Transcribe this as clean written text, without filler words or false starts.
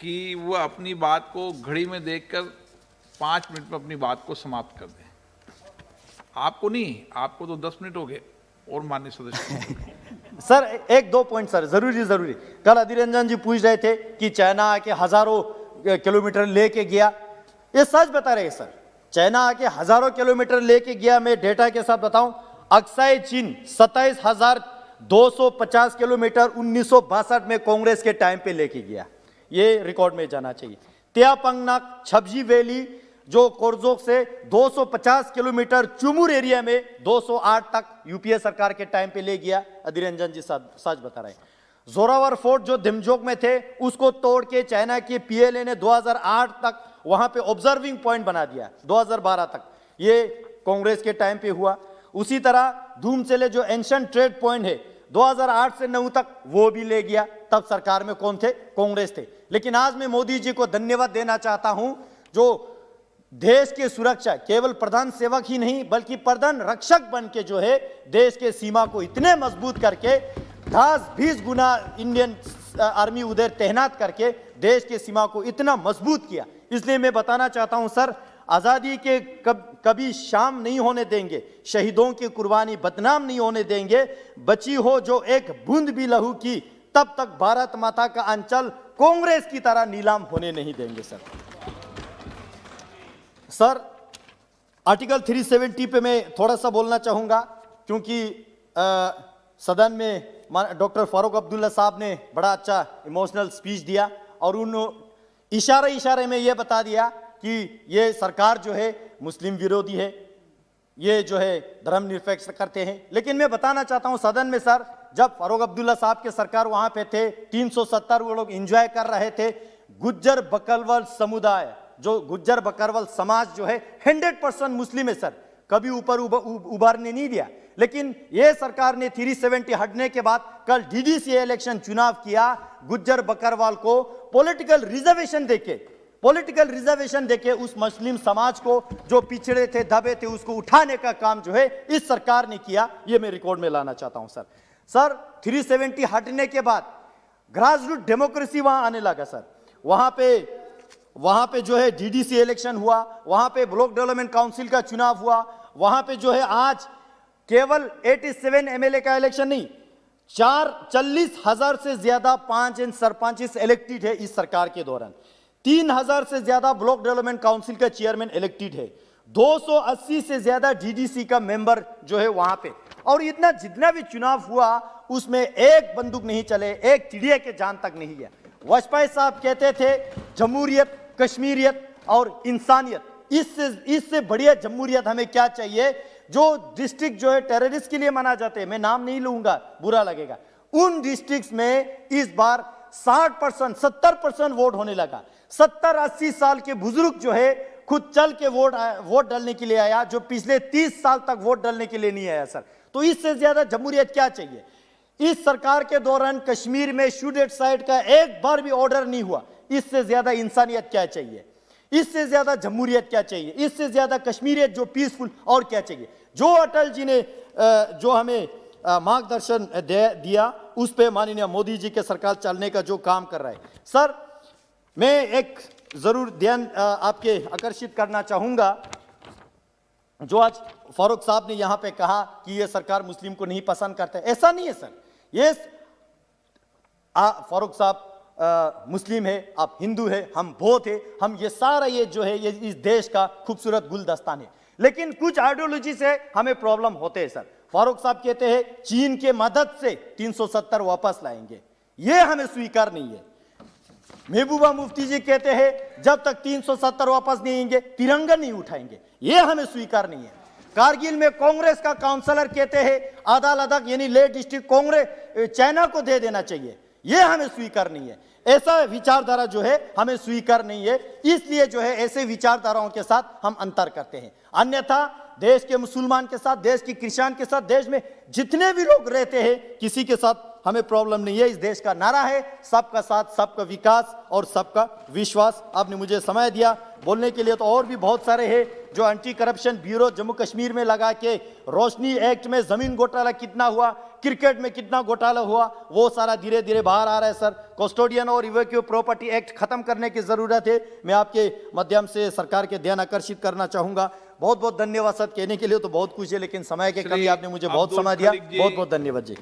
कि वो अपनी बात को घड़ी में देखकर 5 मिनट में अपनी बात को समाप्त कर दें। आपको नहीं, आपको तो 10 मिनट हो गए। और माननीय सदस्य सर एक दो पॉइंट सर, जरूरी। कल अधीर रंजन जी पूछ रहे थे कि चाइना आके हजारों किलोमीटर लेके गया, ये सच बता रहे हैं सर। चाइना आके हजारों किलोमीटर लेके गया। मैं डेटा के साथ बताऊं, अक्साई चीन 27,250 किलोमीटर 1962 में कांग्रेस के टाइम पे लेके गया, ये रिकॉर्ड में जाना चाहिए। त्यापंगनाक छबजी वैली जो कोरजोक से 250 किलोमीटर चुमुर एरिया में 208 तक यूपीए सरकार के टाइम पे ले गया। अधीर रंजन जी सच बता रहे हैं। जोरावर फोर्ट जो धिमजोक में थे उसको तोड़ के चाइना के पीएलए ने 2008 तक वहां पे ऑब्जर्विंग पॉइंट बना दिया, 2012 तक, ये कांग्रेस के टाइम पे हुआ। उसी तरह धूमचले जो एंशिएंट ट्रेड पॉइंट है 2008 से 9 तक वो भी ले गया। तब सरकार में कौन थे? कांग्रेस थे। लेकिन आज मैं मोदी जी को धन्यवाद देना चाहता हूं जो देश की सुरक्षा केवल प्रधान सेवक ही नहीं बल्कि प्रधान रक्षक बन के जो है देश के सीमा को इतने मजबूत करके 10-20 गुना इंडियन आर्मी उधर तैनात करके देश के सीमा को इतना मजबूत किया। इसलिए मैं बताना चाहता हूं सर, आजादी के कभी शाम नहीं होने देंगे, शहीदों की कुर्बानी बदनाम नहीं होने देंगे। बची हो जो एक बूंद भी लहू की, तब तक भारत माता का अंचल कांग्रेस की तरह नीलाम होने नहीं देंगे। सर आर्टिकल 370 पे मैं थोड़ा सा बोलना चाहूंगा, क्योंकि सदन में डॉक्टर फारूक अब्दुल्ला साहब ने बड़ा अच्छा इमोशनल स्पीच दिया और उन इशारे में ये बता दिया कि ये सरकार जो है मुस्लिम विरोधी है, ये जो है धर्मनिरपेक्ष करते हैं। लेकिन मैं बताना चाहता हूं सदन में सर, जब फारूक अब्दुल्ला साहब के सरकार वहां पे थे 370 वो लोग एंजॉय कर रहे थे। गुज्जर बकरवाल समुदाय, जो गुज्जर बकरवाल समाज जो है 100% मुस्लिम है सर, कभी ऊपर उभारने नहीं दिया। लेकिन यह सरकार ने 370 हटने के बाद कल डीडीसी इलेक्शन चुनाव किया, गुज्जर बकरवाल को पॉलिटिकल रिजर्वेशन देके उस मुस्लिम समाज को जो पिछड़े थे दबे थे उसको उठाने का काम जो है इस सरकार ने किया। यह मैं रिकॉर्ड में लाना चाहता हूं सर 370 हटने के बाद ग्रास रूट डेमोक्रेसी वहां आने लगा सर। वहां पे जो है डीडीसी इलेक्शन हुआ, वहां पे ब्लॉक डेवलपमेंट काउंसिल का चुनाव हुआ, वहां पे जो है आज केवल 87 एमएलए का इलेक्शन नहीं, 40,000 से ज्यादा पंच एंड सरपंच इलेक्टेड है इस सरकार के दौरान। 3,000 से ज्यादा ब्लॉक डेवलपमेंट काउंसिल का चेयरमैन इलेक्टेड है, 280 से ज्यादा डीडीसी का मेंबर जो है वहां पे। और इतना जितना भी चुनाव हुआ उसमें एक बंदूक नहीं चले, एक चिड़िया के जान तक नहीं गया। वाजपेयी साहब कहते थे जमहूरियत, कश्मीरियत और इंसानियत, इससे बढ़िया जमहूरियत हमें क्या चाहिए। जो डिस्ट्रिक्ट जो है टेररिस्ट के लिए माना जाते हैं, मैं नाम नहीं लूंगा बुरा लगेगा, उन डिस्ट्रिक्ट्स में इस बार 60% 70% वोट होने लगा। 70-80 साल के बुजुर्ग जो है खुद चल के वोट डालने के लिए आया, जो पिछले 30 साल तक वोट डालने के लिए नहीं आया सर। तो इससे ज्यादा जमहूरियत क्या चाहिए। इस सरकार के दौरान कश्मीर में शूट साइड का एक बार भी ऑर्डर नहीं हुआ। इससे ज्यादा इंसानियत क्या चाहिए, इससे ज्यादा जमहूरियत क्या चाहिए, इससे ज्यादा कश्मीरियत जो पीसफुल और क्या चाहिए। जो अटल जी ने जो हमें मार्गदर्शन दिया उस पे माननीय मोदी जी के सरकार चलने का जो काम कर रहा है सर, मैं एक जरूर ध्यान आपके आकर्षित करना चाहूंगा। जो आज फारूक साहब ने यहां पे कहा कि यह सरकार मुस्लिम को नहीं पसंद करता है, ऐसा नहीं है सर। ये फारूक साहब मुस्लिम है, आप हिंदू है, हम बौद्ध है, हम ये सारा ये जो है ये इस देश का खूबसूरत गुलदस्तान है। लेकिन कुछ आइडियोलॉजी से हमें प्रॉब्लम होते हैं सर। फारूक साहब कहते हैं चीन के मदद से 370 वापस लाएंगे, ये हमें स्वीकार नहीं है। महबूबा मुफ्ती जी कहते हैं जब तक 370 वापस नहीं आएंगे तिरंगा नहीं उठाएंगे, ये हमें स्वीकार नहीं है। कारगिल में कांग्रेस का काउंसलर कहते हैं आधा लद्दाख यानी लेह डिस्ट्रिक्ट कांग्रेस चाइना को दे देना चाहिए, ये हमें स्वीकार नहीं है। ऐसा विचारधारा जो है हमें स्वीकार नहीं है, इसलिए जो है ऐसे विचारधाराओं के साथ हम अंतर करते हैं। अन्यथा देश के मुसलमान के साथ, देश के क्रिश्चियन के साथ, देश में जितने भी लोग रहते हैं किसी के साथ हमें प्रॉब्लम नहीं है। इस देश का नारा है सबका साथ, सबका विकास और सबका विश्वास। आपने मुझे समय दिया बोलने के लिए, तो और भी बहुत सारे हैं जो anti corruption bureau Jammu Kashmir में लगा के, रोशनी एक्ट में जमीन घोटाला कितना हुआ, क्रिकेट में कितना घोटाला हुआ, वो सारा धीरे धीरे बाहर आ रहा है। सर, कस्टोडियन और इवैक्यू प्रॉपर्टी एक्ट खत्म करने की जरूरत है। मैं आपके माध्यम से सरकार के ध्यान आकर्षित करना चाहूंगा। बहुत बहुत धन्यवाद सर। कहने के लिए तो बहुत कुछ है, लेकिन समय के कमी, आपने मुझे बहुत समय दिया। बहुत बहुत धन्यवाद जी।